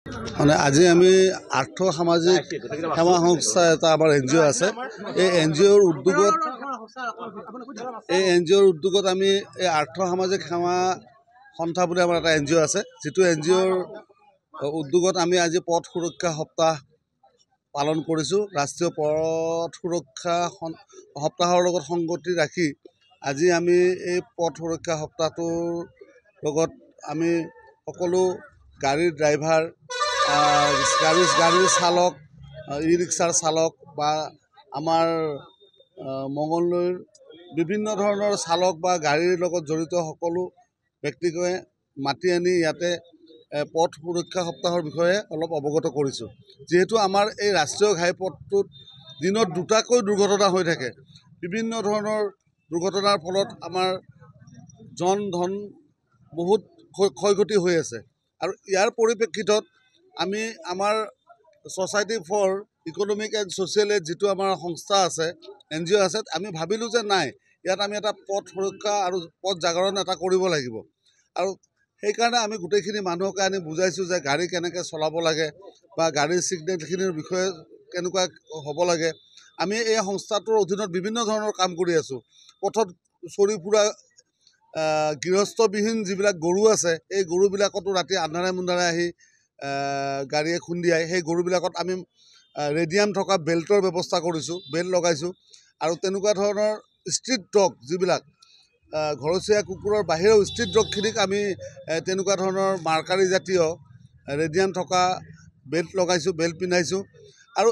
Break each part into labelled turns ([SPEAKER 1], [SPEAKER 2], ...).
[SPEAKER 1] মানে আজি আমি আৰ্থ সামাজিক সেৱা সংস্থা এটা আমাৰ NGO আছে। এই NGOৰ উদ্যোগত আমি এই আৰ্থ সামাজিক সেৱা সন্থা বুলি আমাৰ এটা NGO আছে, যিটো NGOৰ উদ্যোগত আমি আজি পথ সুৰক্ষা সপ্তাহ পালন কৰিছোঁ। ৰাষ্ট্ৰীয় পথ সুৰক্ষা সপ্তাহৰ লগত সংগতি ৰাখি আজি আমি এই পথ সুৰক্ষা সপ্তাহটোৰ লগত আমি সকলো গাড়ীৰ ড্ৰাইভাৰ, গাড়ীৰ চালক, ই ৰিক্সাৰ চালক বা আমাৰ মঙলদৈৰ বিভিন্ন ধৰণৰ চালক বা গাড়ীৰ লগত জড়িত সকলো ব্যক্তিকে মাতি আনি ইয়াতে পথ সুৰক্ষা সপ্তাহৰ বিষয়ে অলপ অৱগত কৰিছোঁ। যিহেতু আমাৰ এই ৰাষ্ট্ৰীয় ঘাইপথটোত দিনত দুটাকৈ দুৰ্ঘটনা হৈ থাকে। বিভিন্ন ধৰণৰ দুৰ্ঘটনাৰ ফলত আমাৰ জন ধন বহুত ক্ষয়ক্ষতি হৈ আছে। আৰু ইয়াৰ পৰিপ্ৰেক্ষিতত আমি আমাৰ society for economic and social aid যিটো আমাৰ সংস্থা আছে, NGO আছে, আমি ভাবিলোঁ যে নাই, ইয়াত আমি এটা পথ সুৰক্ষা আৰু পথ জাগৰণ এটা কৰিব লাগিব। আৰু সেইকাৰণে আমি গোটেইখিনি মানুহকে আনি বুজাইছোঁ যে গাড়ী কেনেকৈ চলাব লাগে বা গাড়ীৰ ছিগনেলখিনিৰ বিষয়ে কেনেকুৱা হ'ব লাগে। আমি এই সংস্থাটোৰ অধীনত বিভিন্ন ধৰণৰ কাম কৰি আছোঁ। পথত চৰি ফুৰা গৃহস্থবিহীন যিবিলাক গৰু আছে, এই গৰুবিলাকতো ৰাতি আন্ধাৰে মুন্ধাৰে আহি গাড়ীয়ে খুন্দিয়াই। সেই গৰুবিলাকত আমি ৰেডিয়াম থকা বেল্টৰ ব্যৱস্থা কৰিছোঁ, বেল্ট লগাইছোঁ। আৰু তেনেকুৱা ধৰণৰ ষ্ট্ৰীট ডগ যিবিলাক ঘৰচীয়া কুকুৰৰ বাহিৰেও ষ্ট্ৰীট ডগখিনিক আমি তেনেকুৱা ধৰণৰ মাৰ্কাৰী জাতীয় ৰেডিয়াম থকা বেল্ট লগাইছোঁ, বেল্ট পিন্ধাইছোঁ। আৰু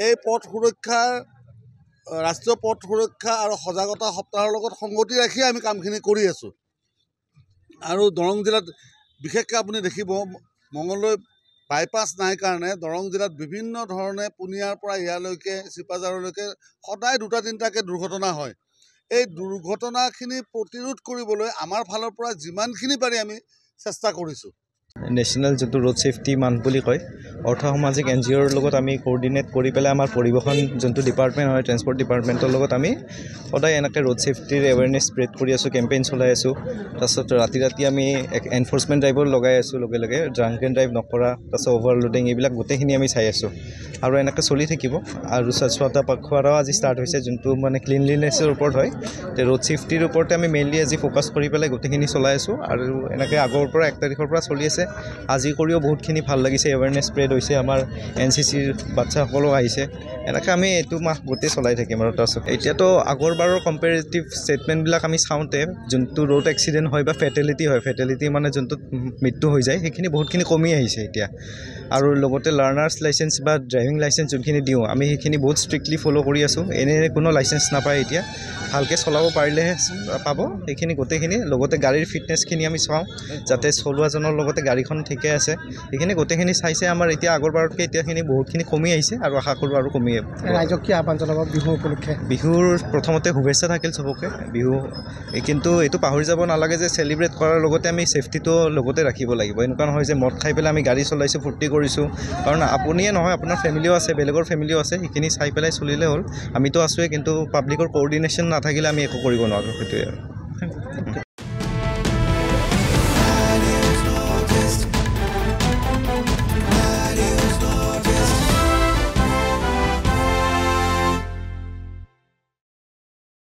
[SPEAKER 1] এই পথ সুৰক্ষাৰ ৰাষ্ট্ৰীয় পথ সুৰক্ষা আৰু সজাগতা সপ্তাহৰ লগত সংগতি ৰাখি আমি কামখিনি কৰি আছোঁ। আৰু দৰং জিলাত বিশেষকৈ আপুনি দেখিব, মঙলদৈ বাইপাছ নাই কাৰণে দৰং জিলাত বিভিন্ন ধৰণে পুনিয়াৰ পৰা ইয়ালৈকে চিপাঝাৰলৈকে সদায় দুটা তিনিটাকৈ দুৰ্ঘটনা হয়। এই দুৰ্ঘটনাখিনি প্ৰতিৰোধ কৰিবলৈ আমাৰ ফালৰ পৰা যিমানখিনি পাৰি আমি চেষ্টা কৰিছোঁ।
[SPEAKER 2] নেশ্যনেল যোনটো ৰোড ছেফটি মান্থ বুলি কয়, অৰ্থ সামাজিক NGOৰ লগত আমি কোঅৰ্ডিনেট কৰি পেলাই আমাৰ পৰিবহণ যোনটো ডিপাৰ্টমেণ্ট হয়, ট্ৰেন্সপৰ্ট ডিপাৰ্টমেণ্টৰ লগত আমি সদায় এনেকৈ ৰোড ছেফটিৰ এৱেৰনেছ স্প্ৰেড কৰি আছোঁ, কেম্পেইন চলাই আছোঁ। তাৰপিছত ৰাতি আমি এনফৰ্চমেণ্ট ড্ৰাইভৰ লগাই আছোঁ, লগে ড্ৰাংক এণ্ড ড্ৰাইভ নকৰা, তাৰপিছত অভাৰলোডিং, এইবিলাক গোটেইখিনি আমি চাই আছোঁ। আৰু এনেকৈ চলি থাকিব। আৰু স্বচ্ছতা পখৱাৰাও আজি ষ্টাৰ্ট হৈছে, যোনটো মানে ক্লিনলিনেছৰ ওপৰত হয়। ৰোড ছেফটিৰ ওপৰতে আমি মেইনলি আজি ফ'কাছ কৰি পেলাই গোটেইখিনি চলাই আছোঁ। আৰু এনেকৈ আগৰ পৰা 1 তাৰিখৰ পৰা চলি আছে। আজি কৰিও বহুতখিনি ভাল লাগিছে, এৱেৰনেছ স্প্ৰেড হৈছে, আমাৰ NCCৰ বাচ্চাসকলো আহিছে। এনেকৈ আমি এইটো মাহ গোটেই চলাই থাকিম। আৰু তাৰপিছত এতিয়াতো আগৰবাৰৰ কম্পেৰেটিভ ষ্টেটমেণ্টবিলাক আমি চাওঁতে যোনটো ৰোড এক্সিডেণ্ট হয় বা ফেটেলিটি হয়, ফেটেলিটি মানে যোনটো মৃত্যু হৈ যায়, সেইখিনি বহুতখিনি কমি আহিছে এতিয়া। আৰু লগতে লাৰ্ণাৰ্ছ লাইচেঞ্চ বা ড্ৰাইভিং লাইচেঞ্চ যোনখিনি দিওঁ, আমি সেইখিনি বহুত ষ্ট্ৰিক্টলি ফ'ল' কৰি আছোঁ। এনে কোনো লাইচেঞ্চ নাপায় এতিয়া, ভালকৈ চলাব পাৰিলেহে পাব সেইখিনি গোটেইখিনি। লগতে গাড়ীৰ ফিটনেছখিনি আমি চাওঁ, যাতে চলোৱাজনৰ লগতে গাড়ীখন ঠিকে আছে, সেইখিনি গোটেইখিনি চাইছে। আমাৰ এতিয়া আগৰবাৰতকৈ এতিয়াখিনি বহুতখিনি কমি আহিছে আৰু আশা কৰোঁ আৰু কমি আহিব।
[SPEAKER 3] ৰাইজক কি আহ্বান জনাব বিহু উপলক্ষে?
[SPEAKER 2] বিহুৰ প্ৰথমতে শুভেচ্ছা থাকিল চবকে বিহু, কিন্তু এইটো পাহৰি যাব নালাগে যে চেলিব্ৰেট কৰাৰ লগতে আমি ছেফটিটো লগতে ৰাখিব লাগিব। এনেকুৱা নহয় যে মদ খাই পেলাই আমি গাড়ী চলাইছোঁ, ফূৰ্তি কৰিছোঁ। কাৰণ আপুনিয়ে নহয়, আপোনাৰ ফেমিলিও আছে, বেলেগৰ ফেমিলিও আছে, সেইখিনি চাই পেলাই চলিলে হ'ল। আমিতো আছোঁৱে, কিন্তু পাব্লিকৰ কোঅৰ্ডিনেশ্যন নাথাকিলে আমি একো কৰিব নোৱাৰোঁ, সেইটোৱে আৰু।